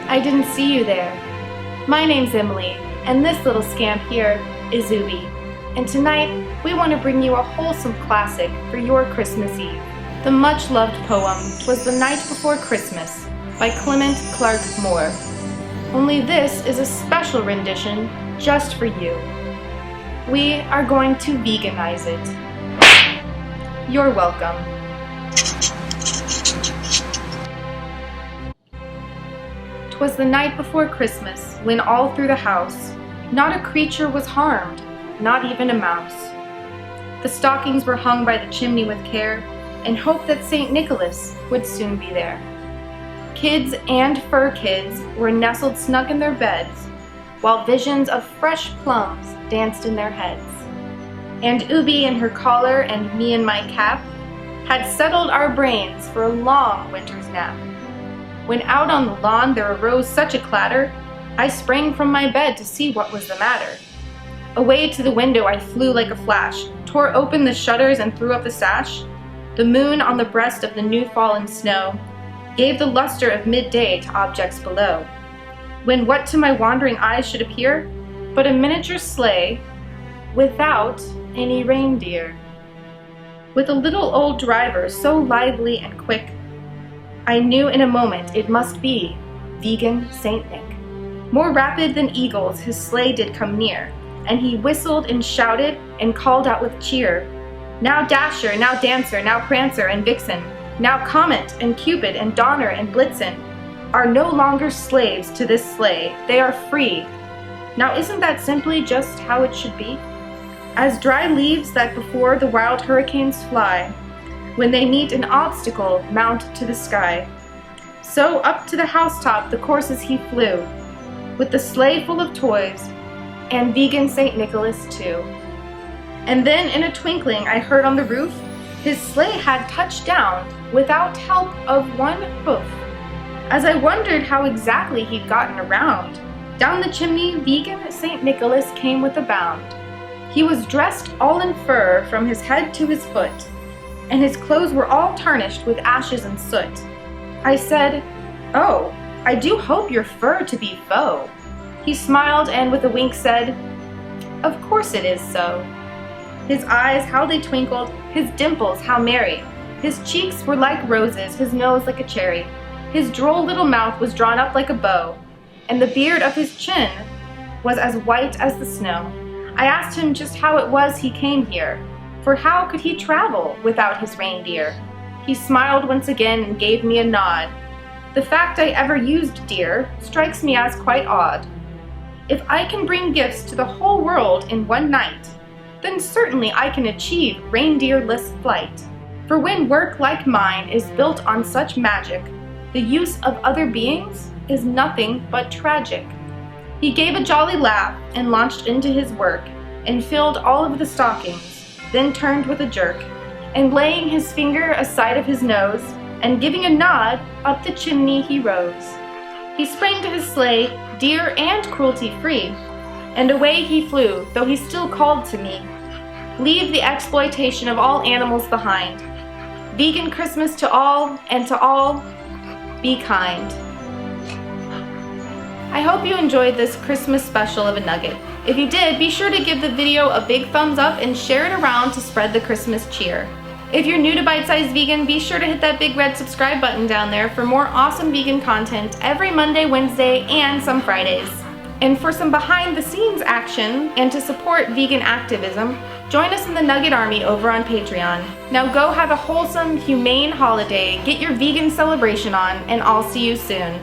I didn't see you there. My name's Emily, and this little scamp here is Ubi. And tonight, we want to bring you a wholesome classic for your Christmas Eve. The much-loved poem, "Twas the Night Before Christmas" by Clement Clarke Moore. Only this is a special rendition just for you. We are going to veganize it. You're welcome. 'Twas the night before Christmas, when all through the house not a creature was harmed, not even a mouse. The stockings were hung by the chimney with care, in hope that St. Nicholas would soon be there. Kids and fur kids were nestled snug in their beds, while visions of fresh plums danced in their heads. And Ubi in her collar and me in my cap had settled our brains for a long winter's nap. When out on the lawn there arose such a clatter, I sprang from my bed to see what was the matter. Away to the window I flew like a flash, tore open the shutters and threw up the sash. The moon on the breast of the new fallen snow gave the luster of midday to objects below. When what to my wandering eyes should appear but a miniature sleigh without any reindeer, with a little old driver so lively and quick, I knew in a moment it must be vegan Saint Nick. More rapid than eagles his sleigh did come near, and he whistled and shouted and called out with cheer. Now Dasher, now Dancer, now Prancer and Vixen, now Comet and Cupid and Donner and Blitzen are no longer slaves to this sleigh, they are free. Now isn't that simply just how it should be? As dry leaves that before the wild hurricanes fly, when they meet an obstacle mount to the sky, so up to the housetop the coursers he flew, with the sleigh full of toys, and vegan St. Nicholas too. And then in a twinkling I heard on the roof, his sleigh had touched down without help of one hoof. As I wondered how exactly he'd gotten around, down the chimney vegan St. Nicholas came with a bound. He was dressed all in fur from his head to his foot, and his clothes were all tarnished with ashes and soot. I said, "Oh, I do hope your fur to be faux." He smiled and with a wink said, "Of course it is so." His eyes, how they twinkled, his dimples, how merry. His cheeks were like roses, his nose like a cherry. His droll little mouth was drawn up like a bow, and the beard of his chin was as white as the snow. I asked him just how it was he came here, for how could he travel without his reindeer? He smiled once again and gave me a nod. The fact I ever used deer strikes me as quite odd. If I can bring gifts to the whole world in one night, then certainly I can achieve reindeer-less flight. For when work like mine is built on such magic, the use of other beings is nothing but tragic. He gave a jolly laugh and launched into his work, and filled all of the stockings, then turned with a jerk, and laying his finger aside of his nose, and giving a nod, up the chimney he rose. He sprang to his sleigh, dear and cruelty-free, and away he flew, though he still called to me, "Leave the exploitation of all animals behind. Vegan Christmas to all, and to all, be kind." I hope you enjoyed this Christmas special of a nugget. If you did, be sure to give the video a big thumbs up and share it around to spread the Christmas cheer. If you're new to Bite Size Vegan, be sure to hit that big red subscribe button down there for more awesome vegan content every Monday, Wednesday, and some Fridays. And for some behind-the-scenes action and to support vegan activism, join us in the Nugget Army over on Patreon. Now go have a wholesome, humane holiday, get your vegan celebration on, and I'll see you soon.